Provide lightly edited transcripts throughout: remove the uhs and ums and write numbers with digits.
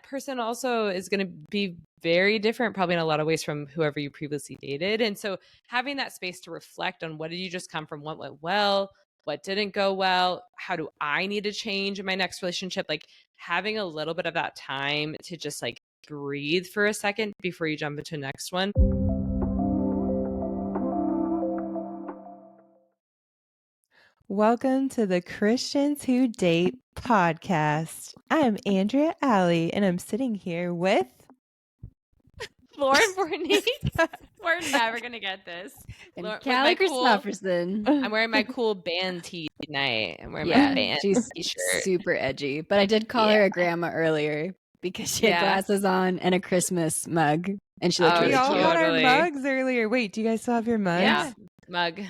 that person also is going to be very different, probably in a lot of ways, from whoever you previously dated. And so having that space to reflect on what did you just come from, what went well, what didn't go well, how do I need to change in my next relationship? Like having a little bit of that time to just like breathe for a second before you jump into the next one. Welcome to the Christians Who Date podcast. I'm Andrea Alley, and I'm sitting here with Lauren Forney. We're never going to get this. And Kalli Christopherson. I'm wearing my cool band tee tonight. I'm wearing my band she's t-shirt. Super edgy. But I did call her a grandma earlier because she had glasses on and a Christmas mug. And she looked really cute. We all got our mugs earlier. Wait, do you guys still have your mugs? Yeah, mug.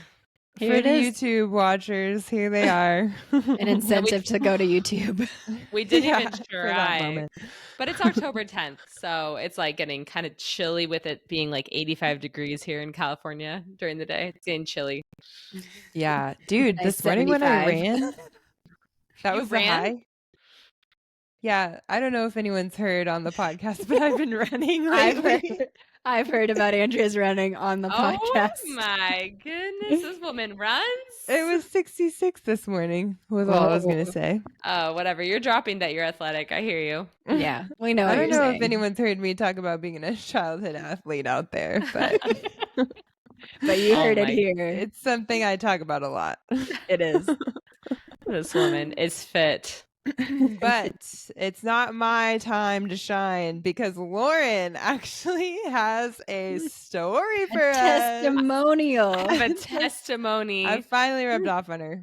Here for the YouTube watchers, here they are. An incentive to go to YouTube. We didn't even try. But it's October 10th, so it's like getting kind of chilly with it being like 85 degrees here in California during the day. It's getting chilly. Yeah, dude, this morning when I ran, that was the high. Yeah, I don't know if anyone's heard on the podcast, but I've been running lately. I've heard about Andrea's running on the podcast. Oh my goodness, this woman runs? It was 66 this morning, was all I was going to say. Oh, whatever. You're dropping that you're athletic. I hear you. Yeah, we know. I don't know if anyone's heard me talk about being a childhood athlete out there, but but you heard it here. It's something I talk about a lot. It is. This woman is fit. But it's not my time to shine because Lauren actually has a story for us. Testimonial. I have a testimony. I finally rubbed off on her.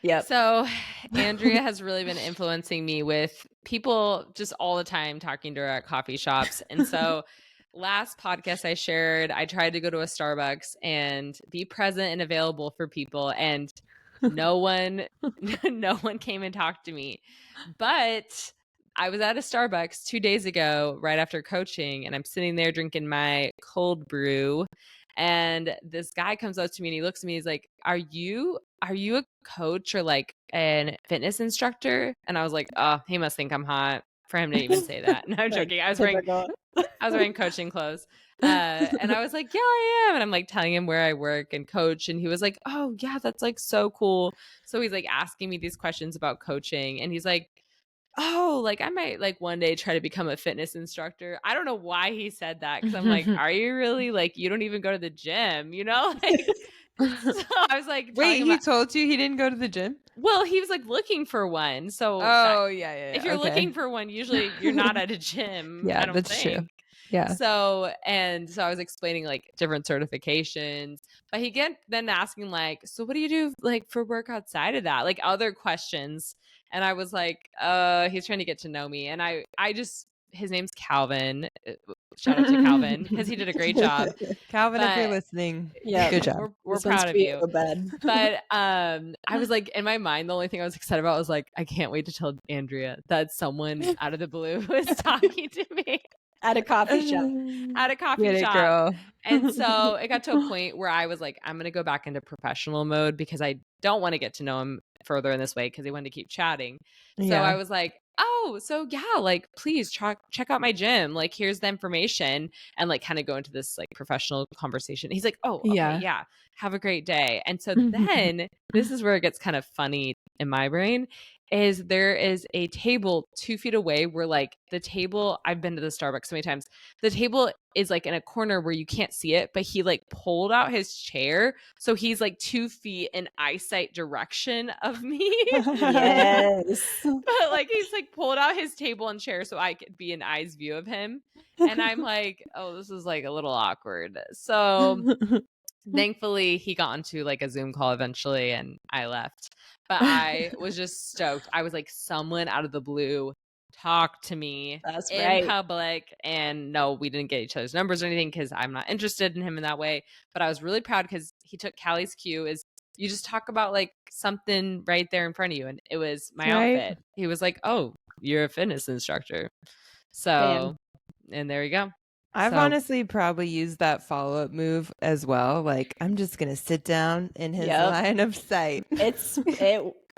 Yep. So Andrea has really been influencing me with people just all the time, talking to her at coffee shops. And so last podcast I shared, I tried to go to a Starbucks and be present and available for people. And no one came and talked to me. But I was at a Starbucks 2 days ago, right after coaching, and I'm sitting there drinking my cold brew. And this guy comes up to me and he looks at me. He's like, Are you a coach or like a fitness instructor? And I was like, oh, he must think I'm hot for him to even say that. No, I'm joking. I was wearing coaching clothes. And I was like, yeah, I am. And I'm like telling him where I work and coach. And he was like, oh yeah, that's like so cool. So he's like asking me these questions about coaching. And he's like, oh, like I might like one day try to become a fitness instructor. I don't know why he said that. Cause I'm like, are you really like, you don't even go to the gym, you know? Like, so I was like, wait, he told you he didn't go to the gym? Well, he was like looking for one. So yeah. If you're looking for one, usually you're not at a gym. Yeah, I don't that's think. true. Yeah. So I was explaining like different certifications, but he then asking like, so what do you do like for work outside of that? Like other questions. And I was like, he's trying to get to know me. And his name's Calvin. Shout out to Calvin because he did a great job. Calvin, if you're listening, good job. We're proud of you. But I was like, in my mind, the only thing I was excited about was like, I can't wait to tell Andrea that someone out of the blue was talking to me. At a coffee shop. Girl. And so it got to a point where I was like, I'm going to go back into professional mode because I don't want to get to know him further in this way because he wanted to keep chatting. So I was like, oh, so yeah, like please check out my gym. Like here's the information and like kind of go into this like professional conversation. He's like, oh, okay, yeah. Have a great day. And so then this is where it gets kind of funny in my brain. Is there is a table 2 feet away where like the table, I've been to the Starbucks so many times, the table is like in a corner where you can't see it, but he like pulled out his chair. So he's like 2 feet in eyesight direction of me. Yes. But like he's like pulled out his table and chair so I could be in eyes view of him. And I'm like, oh, this is like a little awkward. So thankfully he got onto like a Zoom call eventually and I left. But I was just stoked. I was like, someone out of the blue talked to me in public. And no, we didn't get each other's numbers or anything because I'm not interested in him in that way. But I was really proud because he took Kalli's cue is you just talk about like something right there in front of you. And it was my outfit. He was like, oh, you're a fitness instructor. So, and there you go. I've honestly probably used that follow-up move as well. Like, I'm just going to sit down in his line of sight.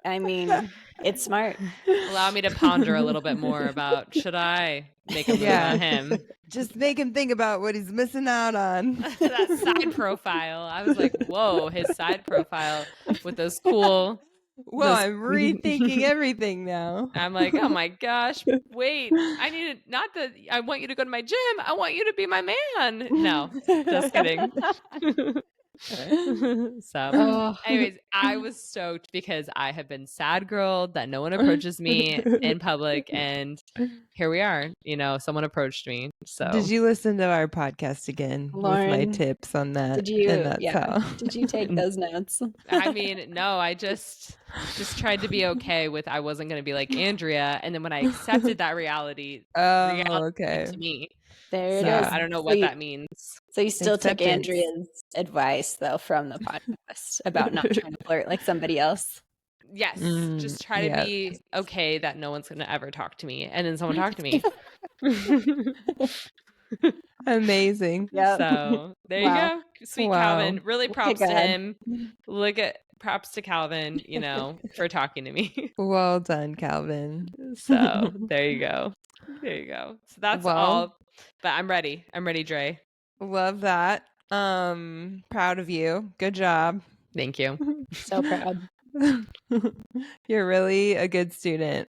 I mean, it's smart. Allow me to ponder a little bit more about, should I make a move on him? Just make him think about what he's missing out on. That side profile. I was like, whoa, his side profile with those cool. Well, I'm rethinking everything now. I'm like, oh my gosh, wait, I want you to go to my gym. I want you to be my man. No, just kidding. So anyways, I was stoked because I have been sad girled that no one approaches me in public, and here we are, someone approached me. So did you listen to our podcast again, Lauren, with my tips on that? Did you did you take those notes? I mean, no, I just tried to be okay with I wasn't going to be like Andrea, and then when I accepted that reality okay, to me. There it is. I don't know what that means. So you still took Andrea's advice, though, from the podcast about not trying to flirt like somebody else? Yes. Just try to be okay that no one's going to ever talk to me. And then someone talked to me. Amazing. Yep. So there you go. Sweet Calvin. Really props to him. Props to Calvin, for talking to me. Well done, Calvin. So there you go. So that's all. But I'm ready. Dre. Love that. Proud of you. Good job. Thank you. So proud. You're really a good student.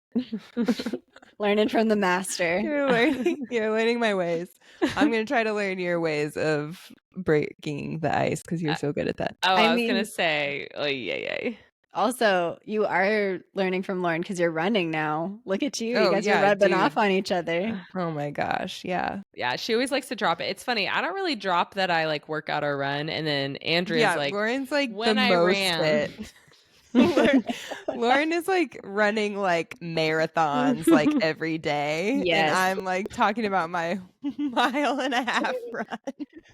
Learning from the master. You're learning my ways. I'm going to try to learn your ways of breaking the ice because you're so good at that. Oh, I was going to say, yeah. Also, you are learning from Lauren because you're running now. Look at you. You guys are rubbing off on each other. Oh my gosh. Yeah. Yeah. She always likes to drop it. It's funny. I don't really drop that I like work out or run. And then Andrea's like, Lauren's like when the I most ran. Lauren is like running like marathons like every day. Yes. And I'm like talking about my 1.5-mile run.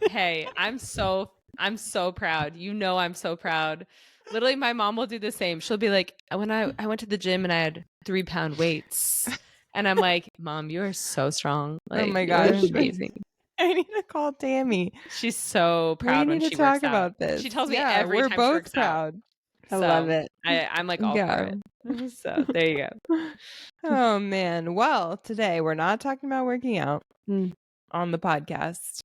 Hey, I'm so proud. I'm so proud. Literally, my mom will do the same. She'll be like, when I went to the gym and I had 3-pound weights. And I'm like, Mom, you are so strong. Like, oh my gosh. Amazing. I need to call Tammy. She's so proud when she works about this. She tells me every time she works proud. Out. I love it. I'm like all for it. So there you go. Oh man. Well, today we're not talking about working out on the podcast.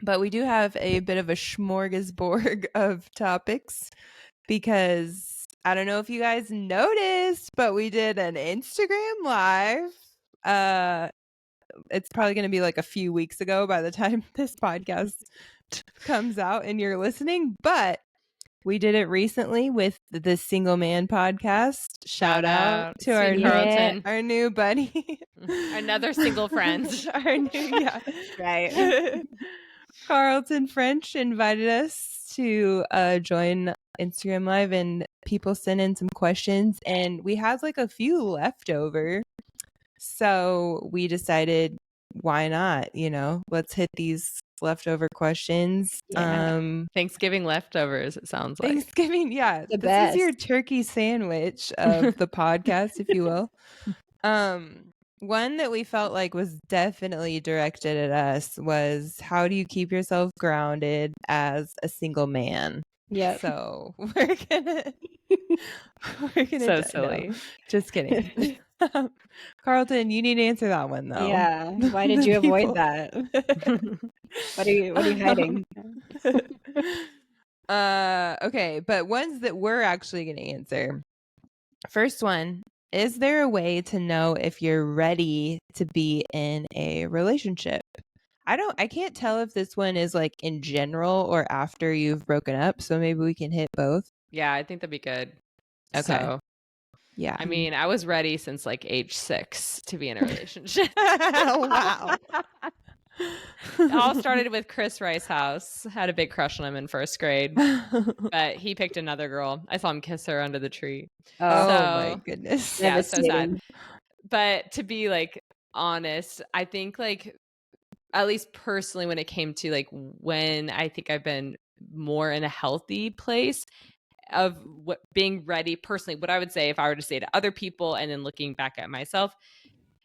But we do have a bit of a smorgasbord of topics because I don't know if you guys noticed, but we did an Instagram live. It's probably going to be like a few weeks ago by the time this podcast comes out and you're listening, but we did it recently with the Single Man podcast. Shout out to our new buddy. Another single friend. Our new, right. Carlton French invited us to join Instagram Live, and people sent in some questions, and we had like a few left over. So we decided, why not? Let's hit these leftover questions. Thanksgiving leftovers, it sounds like. Thanksgiving, yeah. This is your turkey sandwich of the podcast, if you will. One that we felt like was definitely directed at us was, how do you keep yourself grounded as a single man? Yeah. So we're gonna so silly. No, just kidding. Carlton, you need to answer that one though. Yeah. Why did you avoid that? What are you hiding? Okay, but ones that we're actually gonna answer. First one. Is there a way to know if you're ready to be in a relationship? I can't tell if this one is like in general or after you've broken up. So maybe we can hit both. Yeah, I think that'd be good. Okay. So, yeah. I mean, I was ready since like age 6 to be in a relationship. Wow. It all started with Chris Ricehouse. Had a big crush on him in first grade, but he picked another girl. I saw him kiss her under the tree. Oh my goodness. Yeah, so sad. But to be like honest, I think like, at least personally, when it came to like when I think I've been more in a healthy place of being ready personally, what I would say if I were to say to other people and then looking back at myself,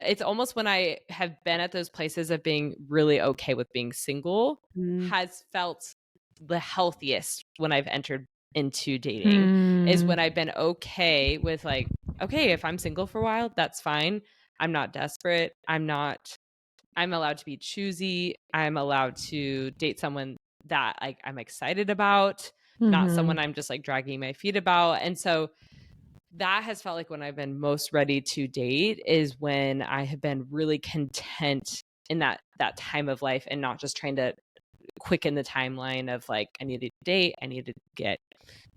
it's almost when I have been at those places of being really okay with being single has felt the healthiest when I've entered into dating is when I've been okay with like, okay, if I'm single for a while, that's fine. I'm not desperate. I'm allowed to be choosy. I'm allowed to date someone that like I'm excited about, not someone I'm just like dragging my feet about. And so that has felt like when I've been most ready to date is when I have been really content in that time of life and not just trying to quicken the timeline of like, I need to date, I need to get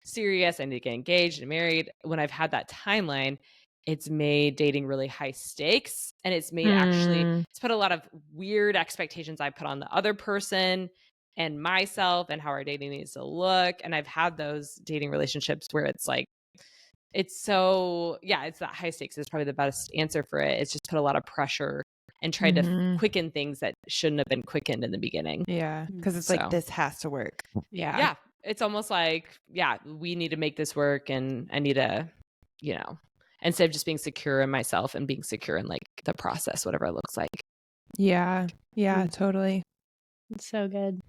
serious, I need to get engaged and married. When I've had that timeline, it's made dating really high stakes, and it's made it's put a lot of weird expectations I put on the other person and myself and how our dating needs to look. And I've had those dating relationships where it's like, it's that high stakes is probably the best answer for it. It's just put a lot of pressure and tried to quicken things that shouldn't have been quickened in the beginning. Yeah, because it's like, this has to work. Yeah. It's almost like, we need to make this work, and I need to, instead of just being secure in myself and being secure in like the process, whatever it looks like. Yeah, totally. It's so good.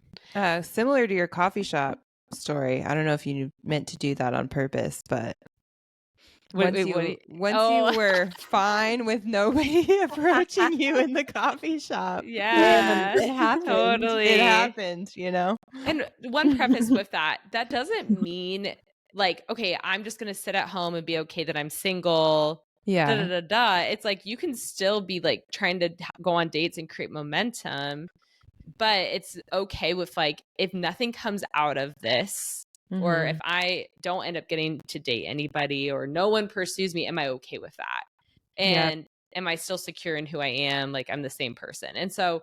Similar to your coffee shop story. I don't know if you meant to do that on purpose, but once you were fine with nobody approaching you in the coffee shop. Yeah, it happened. Totally. It happened, And one preface with that doesn't mean like, okay, I'm just going to sit at home and be okay that I'm single. Yeah. It's like you can still be like trying to go on dates and create momentum, but it's okay with like, if nothing comes out of this, or if I don't end up getting to date anybody or no one pursues me, am I okay with that? And am I still secure in who I am? Like, I'm the same person. And so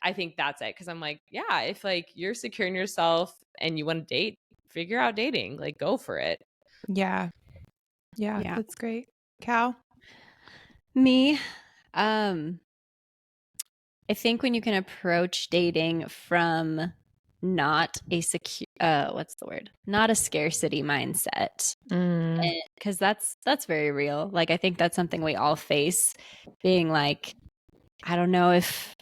I think that's it. Cause I'm like, if like you're secure in yourself and you want to date, figure out dating, like go for it. Yeah. That's great. Cal? Me, I think when you can approach dating from not a not a scarcity mindset, because that's very real. Like, I think that's something we all face, being like, I don't know if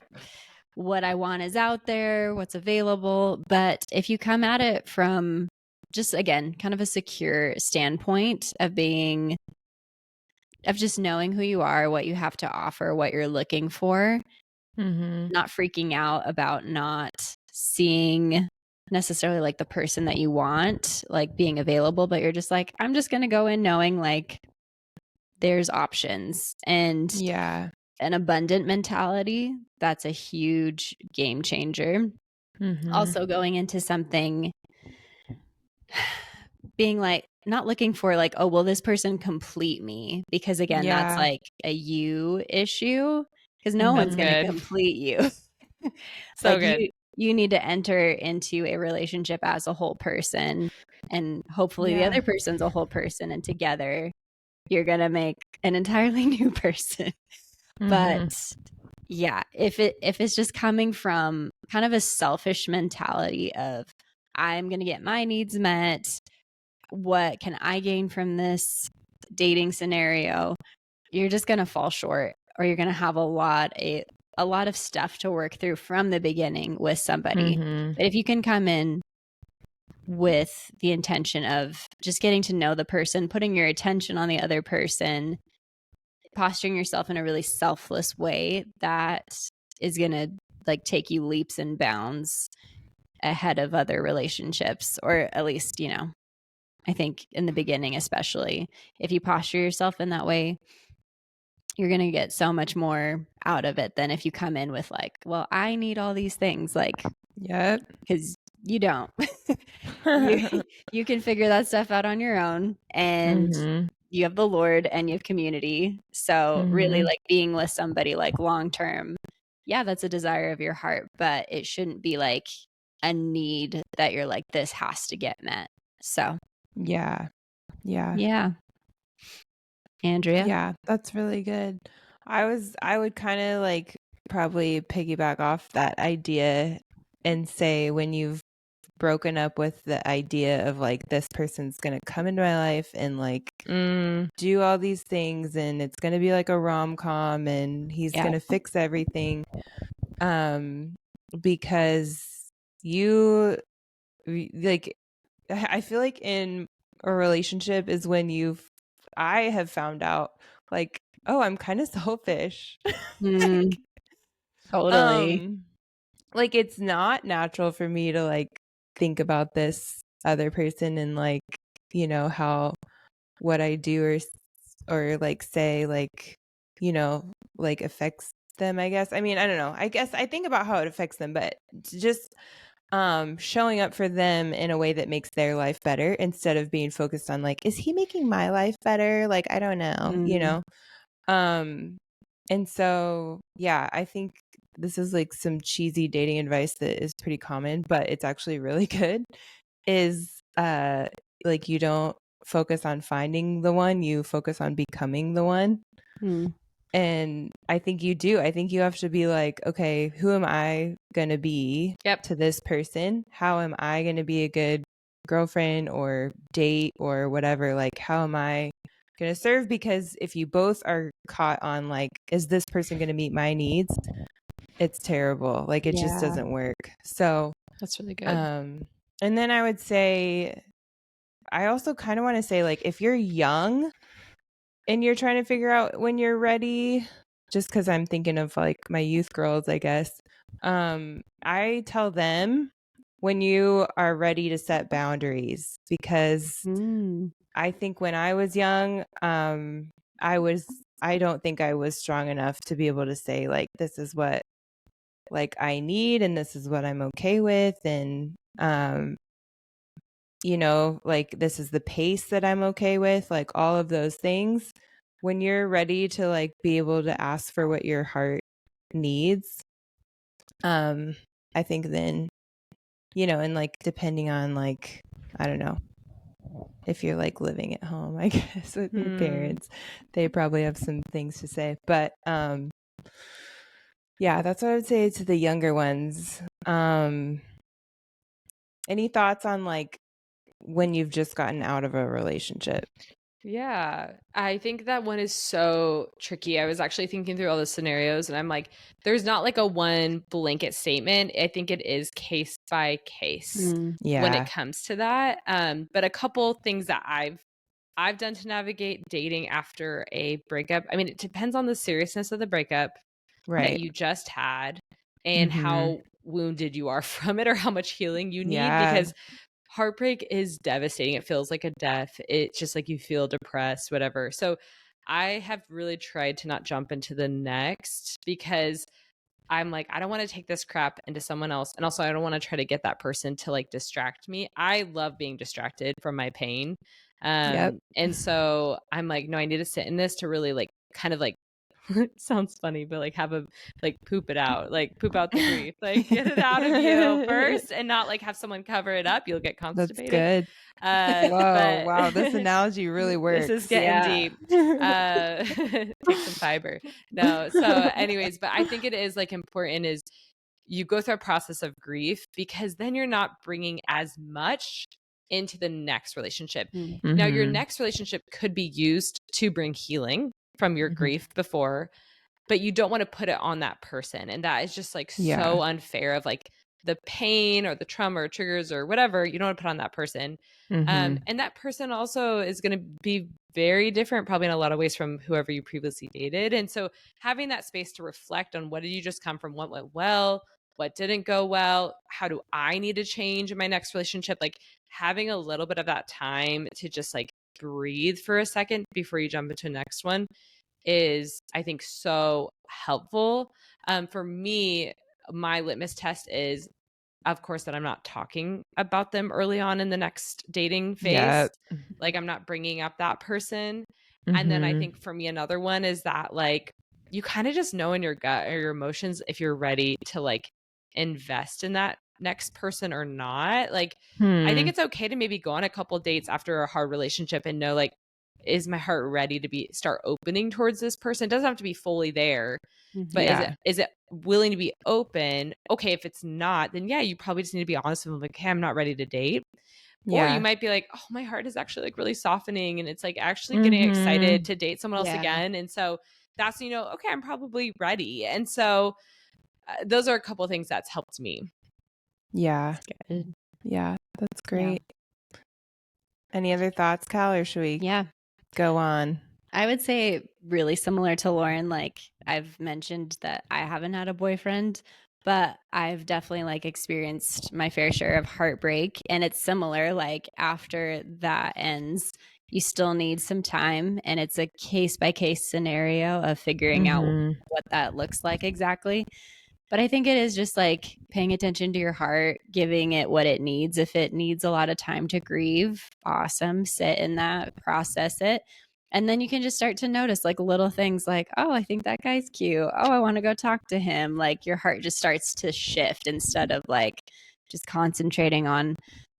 what I want is out there, what's available. But if you come at it from just, again, kind of a secure standpoint of just knowing who you are, what you have to offer, what you're looking for, not freaking out about not seeing necessarily like the person that you want, like being available, but you're just like, I'm just going to go in knowing like there's options, and an abundant mentality. That's a huge game changer. Also going into something being like, not looking for like, oh, will this person complete me? Because again, that's like a you issue, because no one's going to complete you. So like good. You need to enter into a relationship as a whole person, and hopefully the other person's a whole person, and together you're going to make an entirely new person. But if it's just coming from kind of a selfish mentality of, I'm going to get my needs met, what can I gain from this dating scenario, you're just going to fall short, or you're going to have a lot of stuff to work through from the beginning with somebody. But if you can come in with the intention of just getting to know the person, putting your attention on the other person, posturing yourself in a really selfless way, that is going to like take you leaps and bounds ahead of other relationships, or at least, I think in the beginning, especially if you posture yourself in that way, you're going to get so much more out of it than if you come in with like, well, I need all these things, like, because you don't. you can figure that stuff out on your own, and you have the Lord and you have community. So really, like, being with somebody like long term, that's a desire of your heart, but it shouldn't be like a need that you're like, this has to get met. So Yeah. Andrea? Yeah, that's really good. I would kind of like probably piggyback off that idea and say, when you've broken up with the idea of like, this person's going to come into my life and like do all these things, and it's going to be like a rom-com, and he's going to fix everything, because you like, I feel like in a relationship is when I have found out like, oh, I'm kind of selfish. Mm, totally. Like it's not natural for me to like think about this other person and like, how what I do or like say like, like affects them, I guess. I mean, I don't know. I guess I think about how it affects them, but just showing up for them in a way that makes their life better instead of being focused on like, is he making my life better? Like, I don't know. Um and so yeah, I think this is like some cheesy dating advice that is pretty common, but it's actually really good, is like you don't focus on finding the one, you focus on becoming the one. Mm. And I think you do. I think you have to be like, okay, who am I going to be to this person? How am I going to be a good girlfriend or date or whatever? Like, how am I going to serve? Because if you both are caught on like, is this person going to meet my needs? It's terrible. Like, it just doesn't work. So that's really good. And then I would say, I also kind of want to say, like, if you're young and you're trying to figure out when you're ready, just because I'm thinking of like my youth girls, I guess, I tell them when you are ready to set boundaries, because I think when I was young, I don't think I was strong enough to be able to say like, this is what like I need and this is what I'm okay with, and like this is the pace that I'm okay with, like all of those things. When you're ready to like be able to ask for what your heart needs, I think then, and like depending on like, I don't know, if you're like living at home, I guess, with your parents, they probably have some things to say. But yeah, that's what I would say to the younger ones. Any thoughts on like when you've just gotten out of a relationship? Yeah, I think that one is so tricky. I was actually thinking through all the scenarios and I'm like, there's not like a one blanket statement. I think it is case by case when it comes to that. But a couple things that I've done to navigate dating after a breakup. I mean, it depends on the seriousness of the breakup that you just had and how wounded you are from it or how much healing you need, because heartbreak is devastating. It feels like a death. It's just like you feel depressed, whatever. So I have really tried to not jump into the next, because I'm like, I don't want to take this crap into someone else. And also I don't want to try to get that person to like distract me. I love being distracted from my pain. And so I'm like, no, I need to sit in this to really like kind of like it sounds funny, but like have a like poop it out, like poop out the grief, like get it out of you first and not like have someone cover it up. You'll get constipated. That's good. Wow, this analogy really works. This is getting deep. Take some fiber. No. So anyways, but I think it is like important is you go through a process of grief, because then you're not bringing as much into the next relationship. Now your next relationship could be used to bring healing from your grief before, but you don't want to put it on that person. And that is just like so unfair of like the pain or the trauma or triggers or whatever you don't want to put on that person. And that person also is going to be very different probably in a lot of ways from whoever you previously dated. And so having that space to reflect on what did you just come from, what went well, what didn't go well, how do I need to change in my next relationship, like having a little bit of that time to just like breathe for a second before you jump into the next one is, I think, so helpful. For me, my litmus test is, of course, that I'm not talking about them early on in the next dating phase. Like I'm not bringing up that person. And then I think for me, another one is that like, you kind of just know in your gut or your emotions if you're ready to like invest in that next person or not. Like, I think it's okay to maybe go on a couple dates after a hard relationship and know like, is my heart ready to start opening towards this person? It doesn't have to be fully there, but is it willing to be open? Okay, if it's not, then yeah, you probably just need to be honest with them, like, hey, I'm not ready to date. Or you might be like, oh, my heart is actually like really softening and it's like actually getting excited to date someone else again. And so that's, okay, I'm probably ready. And so those are a couple of things that's helped me. Yeah. Yeah, that's great. Any other thoughts, Cal, or should we go on? I would say really similar to Lauren. Like I've mentioned that I haven't had a boyfriend, but I've definitely like experienced my fair share of heartbreak. And it's similar, like after that ends, you still need some time. And it's a case by case scenario of figuring out what that looks like exactly. But I think it is just like paying attention to your heart, giving it what it needs. If it needs a lot of time to grieve, awesome. Sit in that, process it. And then you can just start to notice like little things like, oh, I think that guy's cute. Oh, I want to go talk to him. Like your heart just starts to shift instead of like just concentrating on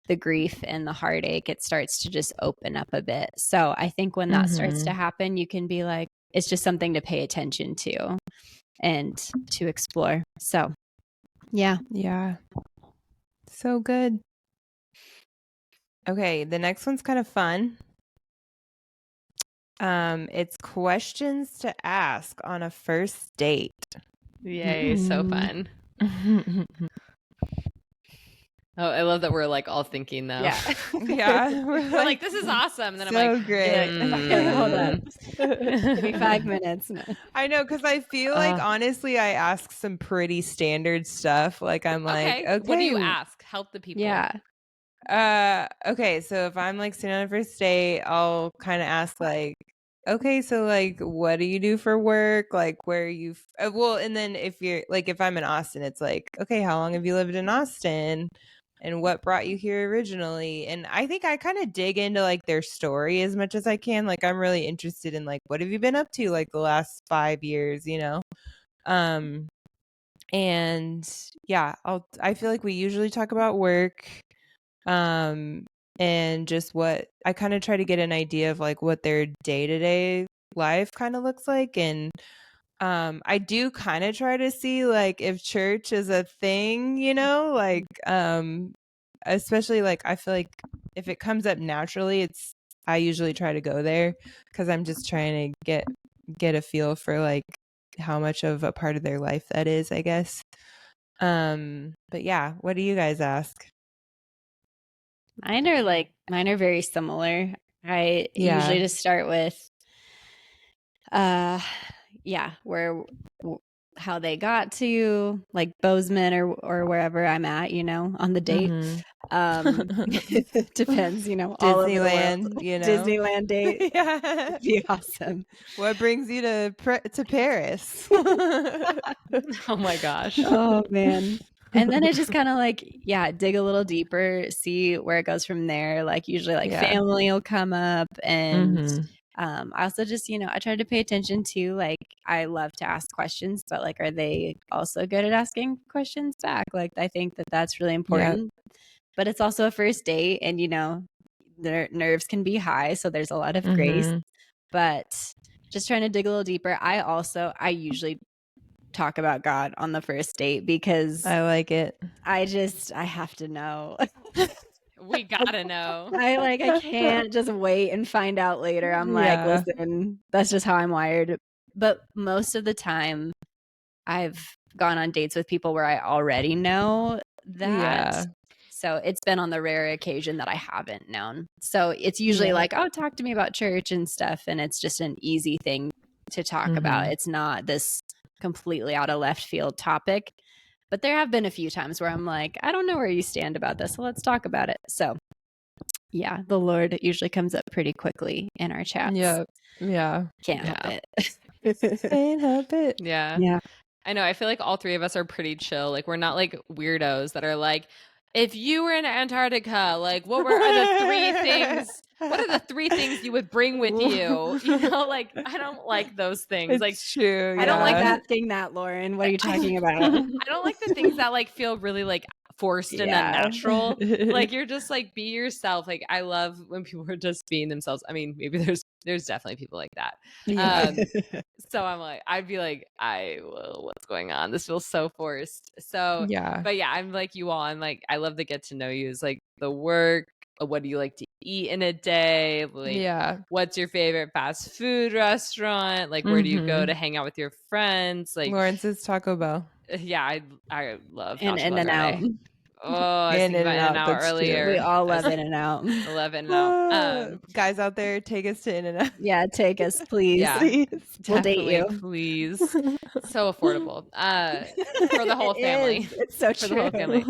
the grief and the heartache. It starts to just open up a bit. So I think when that starts to happen, you can be like, it's just something to pay attention to and to explore. So, yeah. So good. Okay, the next one's kind of fun. It's questions to ask on a first date. Yay, so fun. Oh, I love that we're like all thinking though. Yeah. We're like, this is awesome. And then so I'm like, great. Hold on. Give me 5 minutes. No. I know, because I feel like honestly, I ask some pretty standard stuff. Like I'm like, okay, what do you ask? Help the people. Yeah. Okay, so if I'm like sitting on a first date, I'll kind of ask like, okay, so like, what do you do for work? Like, where are you? Well, and then if you're like, if I'm in Austin, it's like, okay, how long have you lived in Austin? And what brought you here originally? And I think I kind of dig into like their story as much as I can. Like I'm really interested in like, what have you been up to like the last 5 years, you know? And yeah, I feel like we usually talk about work. And just what I kind of try to get an idea of like what their day-to-day life kind of looks like. And I do kind of try to see like if church is a thing, you know, like especially like I feel like if it comes up naturally, I usually try to go there because I'm just trying to get a feel for like how much of a part of their life that is, I guess. But yeah, what do you guys ask? Mine are very similar. I usually just start with where how they got to like Bozeman or wherever I'm at, you know, on the date. Depends, you know, all over the world. You know, Disneyland date. Yeah, It'd be awesome. What brings you to Paris? Oh my gosh. Oh man. And then it just kind of like, dig a little deeper, see where it goes from there. Like usually like family will come up and I also just, you know, I try to pay attention to like, I love to ask questions, but like, are they also good at asking questions back? Like, I think that that's really important, but it's also a first date and, you know, their nerves can be high. So there's a lot of grace, but just trying to dig a little deeper. I usually talk about God on the first date because I like it. I have to know. We gotta know. I can't just wait and find out later. I'm like, listen, that's just how I'm wired. But most of the time I've gone on dates with people where I already know that. So it's been on the rare occasion that I haven't known. So it's usually like, oh, talk to me about church and stuff. And it's just an easy thing to talk about. It's not this completely out of left field topic. But there have been a few times where I'm like, I don't know where you stand about this. So let's talk about it. So yeah, the Lord usually comes up pretty quickly in our chats. Can't help it. Can't help it. Yeah. I know. I feel like all three of us are pretty chill. Like we're not like weirdos that are like, if you were in Antarctica, like what are the three things? What are the three things you would bring with you? You know, like I don't like those things. It's like true. I don't like that thing, Lauren. What are you talking about? I don't like the things that like feel really like forced and unnatural. Like you're just like be yourself. Like I love when people are just being themselves. I mean, maybe there's definitely people like that. So I'm like, I'd be like, what's going on? This feels so forced. So but yeah, I'm like you all. I'm like, I love the get to know you. Is like the work. What do you like to eat in a day? Like, what's your favorite fast food restaurant? Like, where do you go to hang out with your friends? Like, Lawrence's Taco Bell. Yeah, I love and In-N-Out. Oh, I was thinking about In-N-Out that's earlier. true. We all I love In-N-Out. love In-N-Out. Guys out there, take us to In-N-Out. Yeah, take us, please. Yeah. Please. We'll date Definitely, you. please. So affordable. For the whole It family. is. It's so For true. the whole family.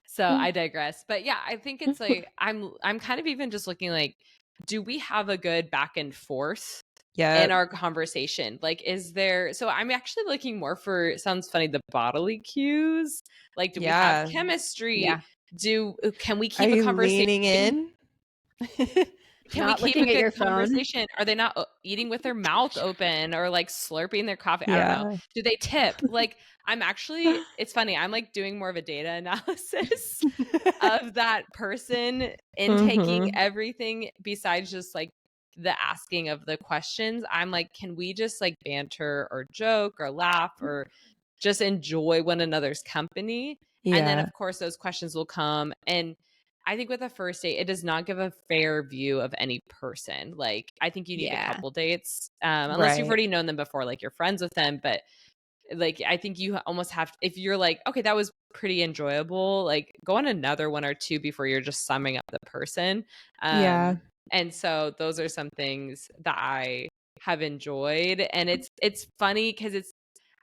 So I digress. But yeah, I think it's like I'm kind of even just looking like, do we have a good back and forth in our conversation? Like, is there, so I'm actually looking more for, sounds funny, the bodily cues. Like, do we have chemistry? Yeah. Can we Are keep a you conversation? leaning in? Can Not we keep looking a at good your phone. conversation? Are they not eating with their mouth open or like slurping their coffee? I don't know. Do they tip? Like, I'm actually, it's funny. I'm like doing more of a data analysis of that person intaking everything besides just like the asking of the questions. I'm like, can we just like banter or joke or laugh or just enjoy one another's company? And then of course those questions will come. And I think with a first date, it does not give a fair view of any person. Like, I think you need a couple dates, unless you've already known them before, like you're friends with them. But like, I think you almost have to, if you're like, okay, that was pretty enjoyable, like go on another one or two before you're just summing up the person. And so those are some things that I have enjoyed. And it's funny because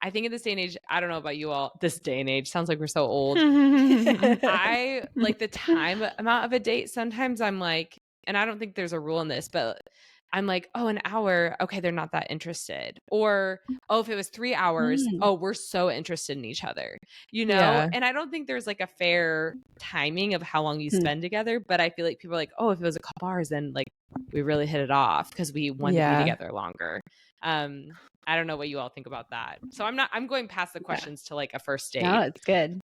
I think in this day and age, I don't know about you all, this day and age sounds like we're so old. I like the time amount of a date. Sometimes I'm like, and I don't think there's a rule in this, but I'm like, oh, an hour. Okay, they're not that interested. Or, oh, if it was 3 hours, oh, we're so interested in each other, you know? And I don't think there's like a fair timing of how long you spend together. But I feel like people are like, oh, if it was a couple hours, then like we really hit it off because we wanted to be together longer. I don't know what you all think about that. So I'm going past the questions to like a first date. No, it's good.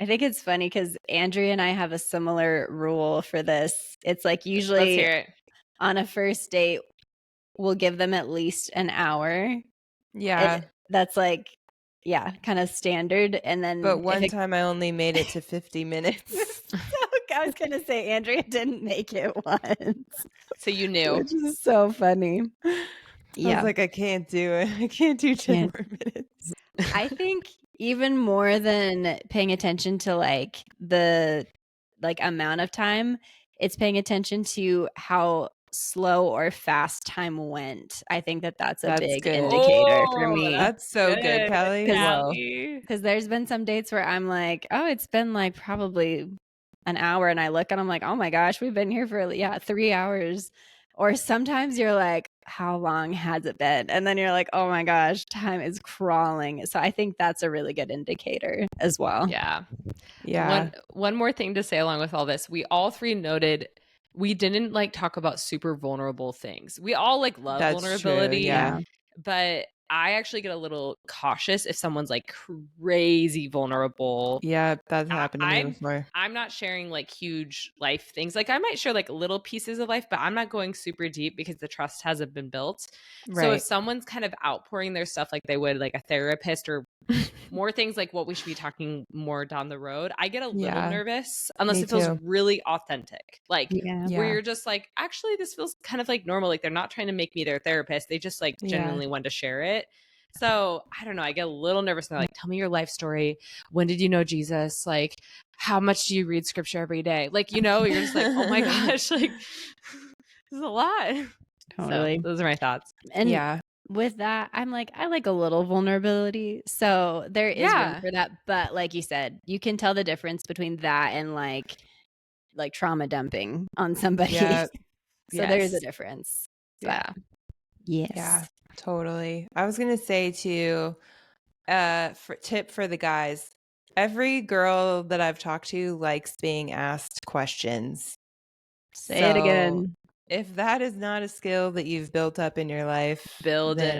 I think it's funny because Andrea and I have a similar rule for this. It's like usually Let's hear it. On a first date, we'll give them at least an hour. That's like, kind of standard. And then, but one time I only made it to 50 minutes. I was going to say Andrea didn't make it once. So you knew. Which is so funny. I was like, I can't do it. I can't do 10 more minutes. I think even more than paying attention to like the amount of time, it's paying attention to how slow or fast time went. I think that's a big indicator for me. That's so good, Kalli. Because there's been some dates where I'm like, oh, it's been like probably an hour, and I look and I'm like, oh my gosh, we've been here for 3 hours. Or sometimes you're like, how long has it been? And then you're like, oh my gosh, time is crawling. So I think that's a really good indicator as well. Yeah. One more thing to say along with all this. We all three noted we didn't like talk about super vulnerable things. We all like love vulnerability. True, but I actually get a little cautious if someone's like crazy vulnerable. Yeah, that's happened to me before. I'm not sharing like huge life things. Like I might share like little pieces of life, but I'm not going super deep because the trust hasn't been built. So if someone's kind of outpouring their stuff like they would like a therapist or more things like what we should be talking more down the road, I get a little nervous unless it feels really authentic. Like where you're just like, actually, this feels kind of like normal. Like they're not trying to make me their therapist. They just like genuinely want to share it. So I don't know. I get a little nervous. They're like, tell me your life story. When did you know Jesus? Like, how much do you read scripture every day? Like, you know, you're just like, oh my gosh, like this is a lot. Totally. So those are my thoughts. And with that, I'm like, I like a little vulnerability. So there is room for that. But like you said, you can tell the difference between that and like trauma dumping on somebody. So there is a difference. But, Yeah, totally. I was going to say too, tip for the guys, every girl that I've talked to likes being asked questions. Say it again. If that is not a skill that you've built up in your life, build it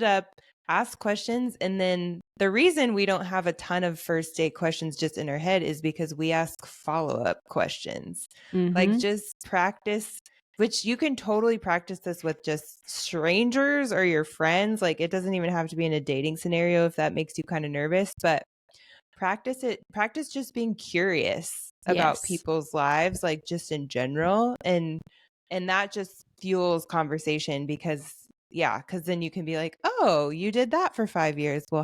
up. Ask questions. And then the reason we don't have a ton of first date questions just in our head is because we ask follow-up questions. Like just practice, which you can totally practice this with just strangers or your friends. Like it doesn't even have to be in a dating scenario if that makes you kind of nervous, but practice just being curious about people's lives, like just in general. And that just fuels conversation because then you can be like, oh, you did that for 5 years. Well,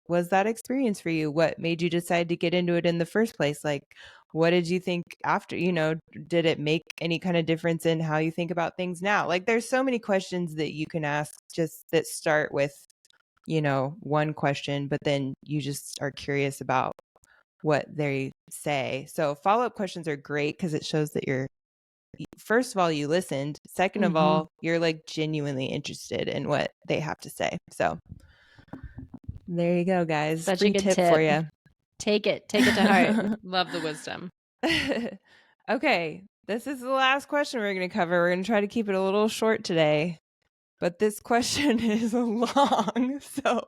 was that experience for you? What made you decide to get into it in the first place? Like, what did you think after, did it make any kind of difference in how you think about things now? Like, there's so many questions that you can ask just that start with, one question, but then you just are curious about what they say. So follow-up questions are great because it shows that first of all, you listened. Second of all, you're like genuinely interested in what they have to say. So there you go, guys. Such Free a good tip tip for you. Take it to heart. Love the wisdom. Okay, this is the last question we're going to cover. We're going to try to keep it a little short today, but this question is long. So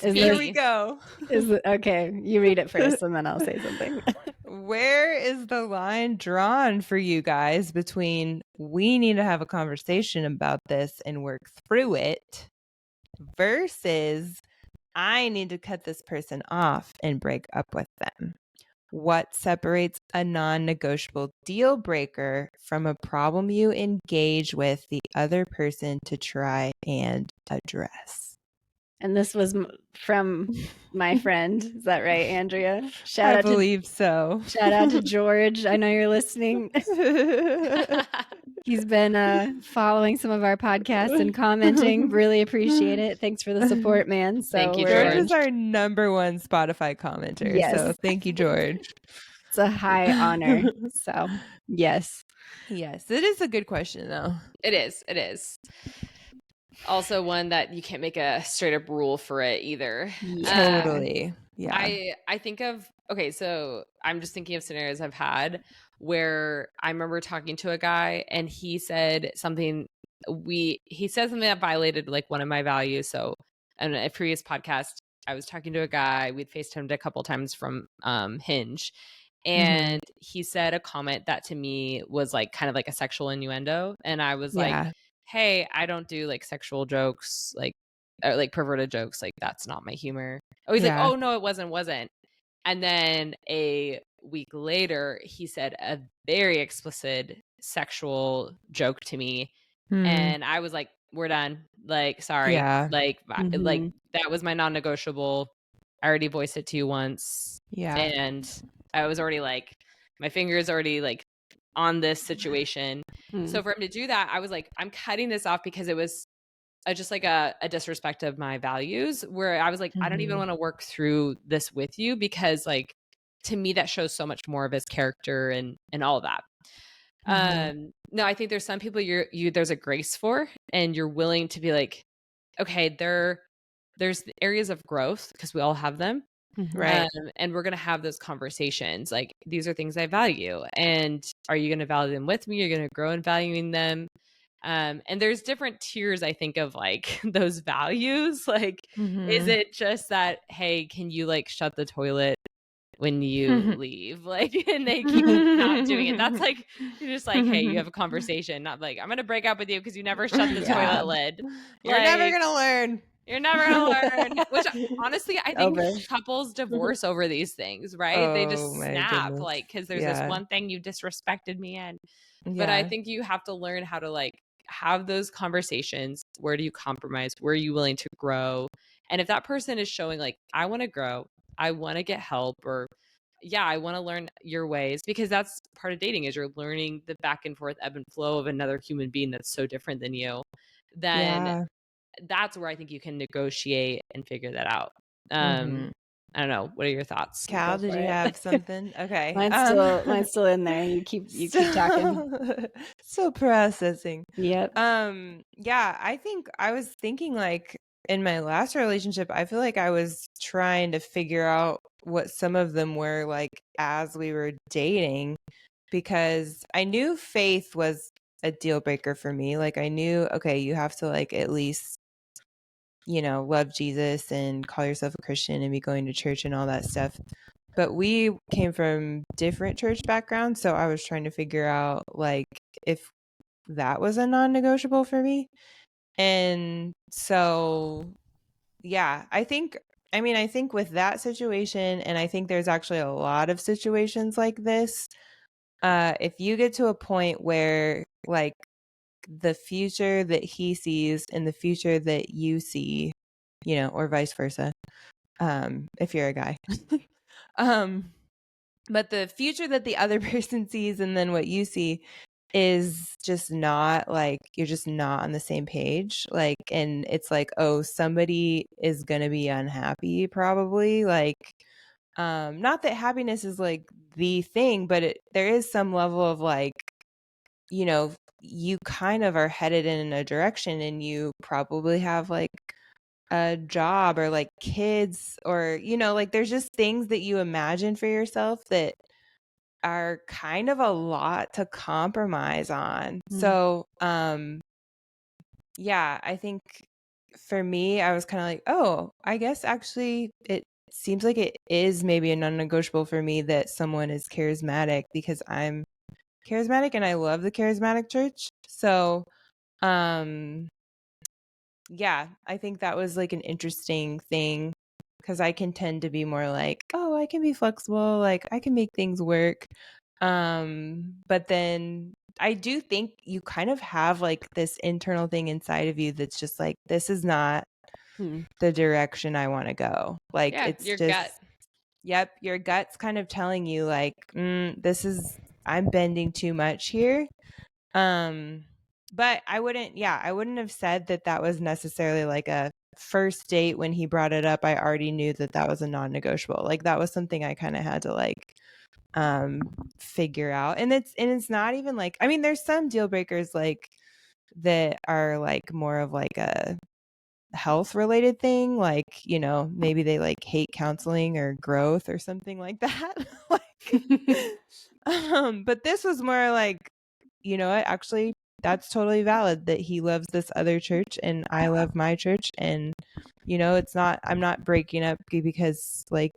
here we go. Okay, you read it first and then I'll say something. Where is the line drawn for you guys between we need to have a conversation about this and work through it versus I need to cut this person off and break up with them? What separates a non-negotiable deal breaker from a problem you engage with the other person to try and address? And this was from my friend. Is that right, Andrea? I believe so. Shout out to George. I know you're listening. He's been following some of our podcasts and commenting. Really appreciate it. Thanks for the support, man. So thank you, George is our #1 Spotify commenter. Yes. So thank you, George. It's a high honor. So yes. Yes, it is a good question, though. It is. Also one that you can't make a straight up rule for it either. Totally. Yeah. I think of, okay, so I'm just thinking of scenarios I've had where I remember talking to a guy and he said something that violated like one of my values. So in a previous podcast, I was talking to a guy, we'd FaceTimed a couple times from Hinge. And he said a comment that to me was like kind of like a sexual innuendo. And I was like, hey, I don't do like sexual jokes, like or like perverted jokes. Like that's not my humor. Oh, he's like, oh no, it wasn't. And then a week later, he said a very explicit sexual joke to me. And I was like, we're done. Like, sorry. Like that was my non-negotiable. I already voiced it to you once. And I was already like, my finger's already like on this situation. So for him to do that, I was like, I'm cutting this off because it was just like a disrespect of my values where I was like, I don't even want to work through this with you because like, to me, that shows so much more of his character and all of that. No, I think there's some people there's a grace for, and you're willing to be like, okay, there's areas of growth because we all have them. Right. And we're going to have those conversations. Like, these are things I value. And are you going to value them with me? You're going to grow in valuing them. And there's different tiers, I think, of like those values. Like, is it just that, hey, can you like shut the toilet when you leave? Like, and they keep not doing it. That's like, you're just like, hey, you have a conversation, not like, I'm going to break up with you because you never shut the toilet lid. You're never going to learn. You're never gonna learn. Which honestly, I think couples divorce over these things, right? They just snap, like, because there's this one thing you disrespected me in. But I think you have to learn how to like have those conversations. Where do you compromise? Where are you willing to grow? And if that person is showing like, I want to grow, I want to get help, or I want to learn your ways, because that's part of dating is you're learning the back and forth ebb and flow of another human being that's so different than you. Then that's where I think you can negotiate and figure that out. I don't know. What are your thoughts? Cal, did you have something? Okay. Mine's still in there. You keep talking. Still processing. Yep. I think I was thinking like in my last relationship, I feel like I was trying to figure out what some of them were like as we were dating, because I knew faith was a deal breaker for me. Like I knew, okay, you have to like at least love Jesus and call yourself a Christian and be going to church and all that stuff. But we came from different church backgrounds. So I was trying to figure out like if that was a non-negotiable for me. And so, I think with that situation, and I think there's actually a lot of situations like this, if you get to a point where like the future that he sees and the future that you see, or vice versa, if you're a guy. But the future that the other person sees and then what you see is just not like, you're just not on the same page. Like, and it's like, oh, somebody is going to be unhappy probably. Like, not that happiness is like the thing, but there is some level of like, you know, you kind of are headed in a direction and you probably have like a job or like kids or, you know, like there's just things that you imagine for yourself that are kind of a lot to compromise on. So, yeah, I think for me, I was kind of like, oh, I guess actually it seems like it is maybe a non-negotiable for me that someone is charismatic because I'm charismatic and I love the charismatic church. So, um, yeah, I think that was like an interesting thing because I can tend to be more like, oh, I can be flexible, like I can make things work. But then I do think you kind of have like this internal thing inside of you that's just like, this is not the direction I want to go. Like Yeah, it's your just, gut. yep, your gut's kind of telling you like, I'm bending too much here. But I wouldn't have said that was necessarily like a first date when he brought it up. I already knew that was a non-negotiable. Like that was something I kind of had to like figure out. And it's not even like, I mean, there's some deal breakers like that are like more of like a health related thing, like, you know, maybe they like hate counseling or growth or something like that. Like but this was more like, you know what, actually that's totally valid that he loves this other church and I love my church, and you know, I'm not breaking up because like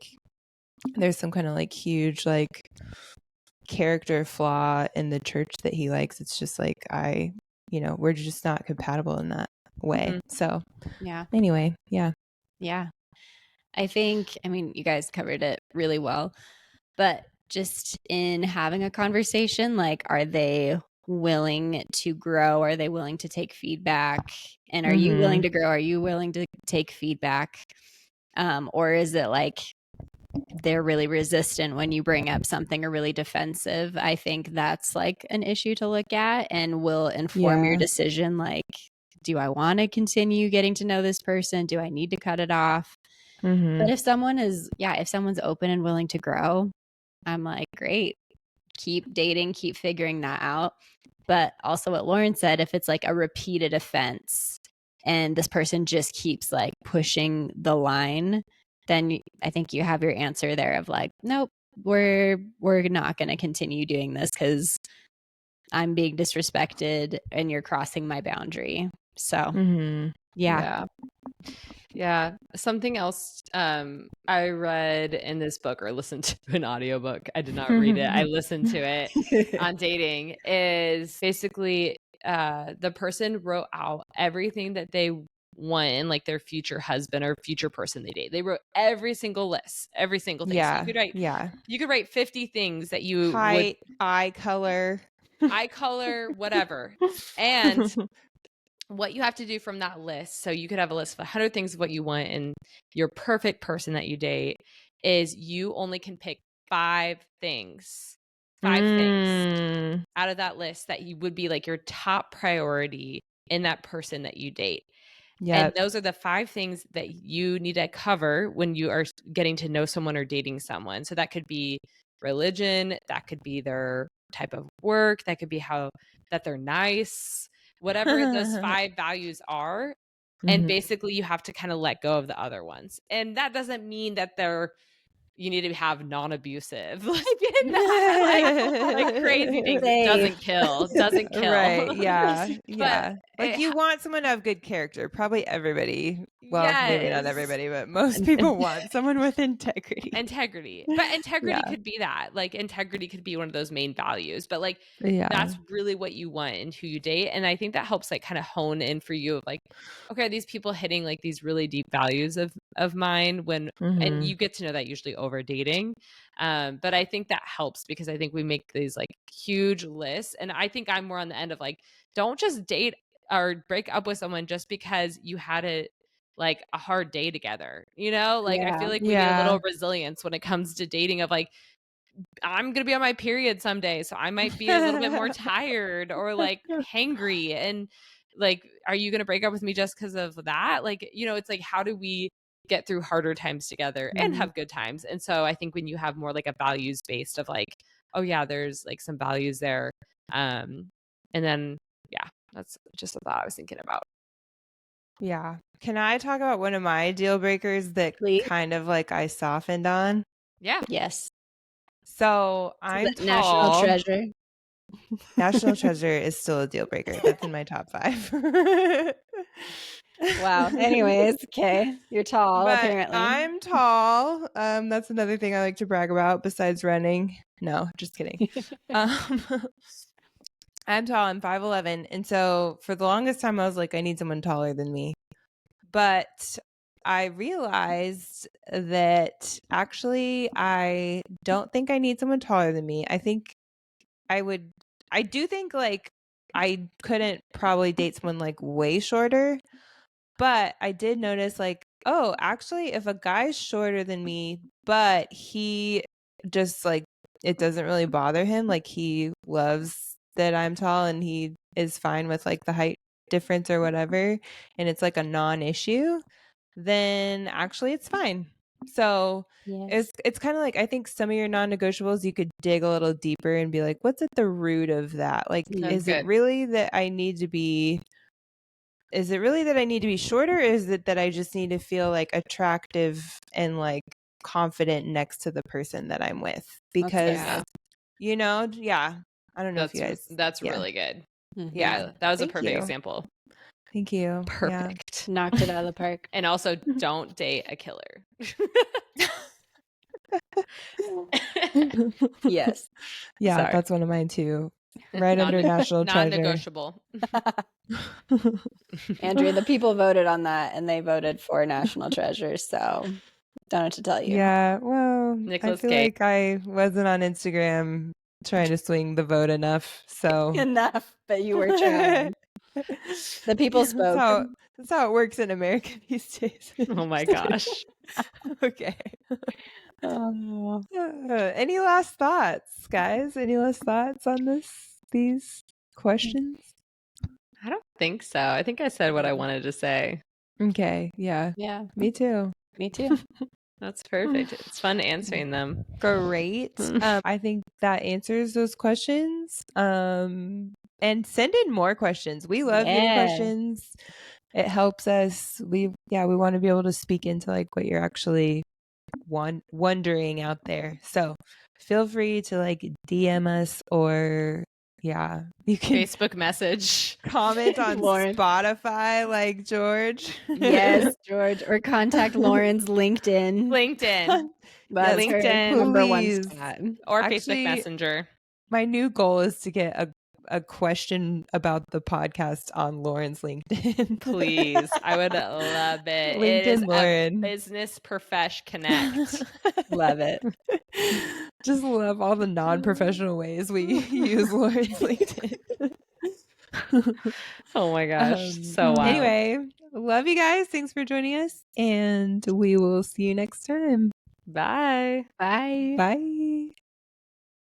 there's some kind of like huge like character flaw in the church that he likes. It's just like we're just not compatible in that way. So Yeah. anyway, yeah. I think, I mean, you guys covered it really well, but just in having a conversation, like, are they willing to grow? Are they willing to take feedback? And are you willing to grow? Are you willing to take feedback? Or is it like they're really resistant when you bring up something, or really defensive? I think that's like an issue to look at and will inform your decision. Like, do I want to continue getting to know this person? Do I need to cut it off? But if someone's open and willing to grow, I'm like, great, keep dating, keep figuring that out. But also what Lauren said, if it's like a repeated offense and this person just keeps like pushing the line, then I think you have your answer there of like, nope, we're not going to continue doing this because I'm being disrespected and you're crossing my boundary. So Yeah. Something else I read in this book, or listened to an audiobook, I did not read it, I listened to it on dating, is basically the person wrote out everything that they want in like their future husband or future person they date. They wrote every single list, every single thing. So you could write 50 things that you Height, would, eye color, whatever. And what you have to do from that list, so you could have a list of 100 things of what you want in your perfect person that you date, is you only can pick five things out of that list that you would be like your top priority in that person that you date. And those are the 5 things that you need to cover when you are getting to know someone or dating someone. So that could be religion, that could be their type of work, that could be that they're nice, whatever those 5 values are. And basically you have to kind of let go of the other ones. And that doesn't mean that you need to have non-abusive, like in that, like crazy things. It doesn't kill. Right. Yeah. But Like you want someone to have good character. Probably everybody. Well, maybe not yes. everybody, but most people want someone with integrity. But integrity could be that. Like integrity could be one of those main values. But like that's really what you want in who you date. And I think that helps like kind of hone in for you of like, okay, are these people hitting like these really deep values of mine and you get to know that usually over dating. But I think that helps because I think we make these like huge lists. And I think I'm more on the end of like, don't just date or break up with someone just because you had like a hard day together, like I feel like we need a Yeah. little resilience when it comes to dating, of like, I'm gonna be on my period someday, so I might be a little bit more tired or like hangry, and like, are you gonna break up with me just because of that? Like, it's like, how do we get through harder times together and have good times? And so I think when you have more like a values based of like, oh yeah, there's like some values there, and then yeah, that's just a thought I was thinking about. Yeah. Can I talk about one of my deal breakers that Please. kind of like I softened on? Yeah. Yes. So I'm The national tall. treasure. National treasure is still a deal breaker. That's in my top 5. Wow. Anyways, okay. You're tall, But apparently. I'm tall. That's another thing I like to brag about besides running. No, just kidding. I'm tall. I'm 5'11". And so for the longest time, I was like, I need someone taller than me. But I realized that actually I don't think I need someone taller than me. I think I do think like I couldn't probably date someone like way shorter, but I did notice like, oh, actually if a guy's shorter than me, but he just like, it doesn't really bother him, like he loves that I'm tall and he is fine with like the height difference or whatever, and it's like a non-issue, then actually it's fine. So Yes. it's kind of like, I think some of your non-negotiables you could dig a little deeper and be like, what's at the root of that? Like, That's is it good. really that I need to be shorter, or is it that I just need to feel like attractive and like confident next to the person that I'm with? Because Yeah. yeah, I don't know if you guys. That's yeah. really good. Mhm. Yeah, that was a Thank perfect you. example. Thank you. Perfect. Knocked it out of the park. And also, don't date a killer. Yes. Yeah, Sorry. that's one of mine too. Right under national treasure. Non-negotiable. Andrea, the people voted on that and they voted for national treasure. So don't know what to tell you. Yeah, well, Nicholas I feel Cage. like I wasn't on Instagram trying to swing the vote enough. So Enough, but you were trying. The people spoke. That's how it works in America these days. Oh my gosh. Okay. Oh. Any last thoughts, guys? Any last thoughts on these questions? I don't think so. I think I said what I wanted to say. Okay. Yeah. Yeah. Me too. Me too. That's perfect. It's fun answering them. Great. I think that answers those questions. And send in more questions. We love getting questions. It helps us. We want to be able to speak into like what you're actually wondering out there. So feel free to like DM us, or you can Facebook message, comment on Lauren. Spotify like George. Yes, George. Or contact Lauren's LinkedIn. LinkedIn, That's LinkedIn, her number one please. spot. or Actually, Facebook Messenger. My new goal is to get a question about the podcast on Lauren's LinkedIn. Please. I would love it. LinkedIn It is Lauren. a business profesh connect. Love it. Just love all the non-professional ways we use Lauren's LinkedIn. Oh my gosh. So wild. Anyway, love you guys. Thanks for joining us. And we will see you next time. Bye. Bye. Bye.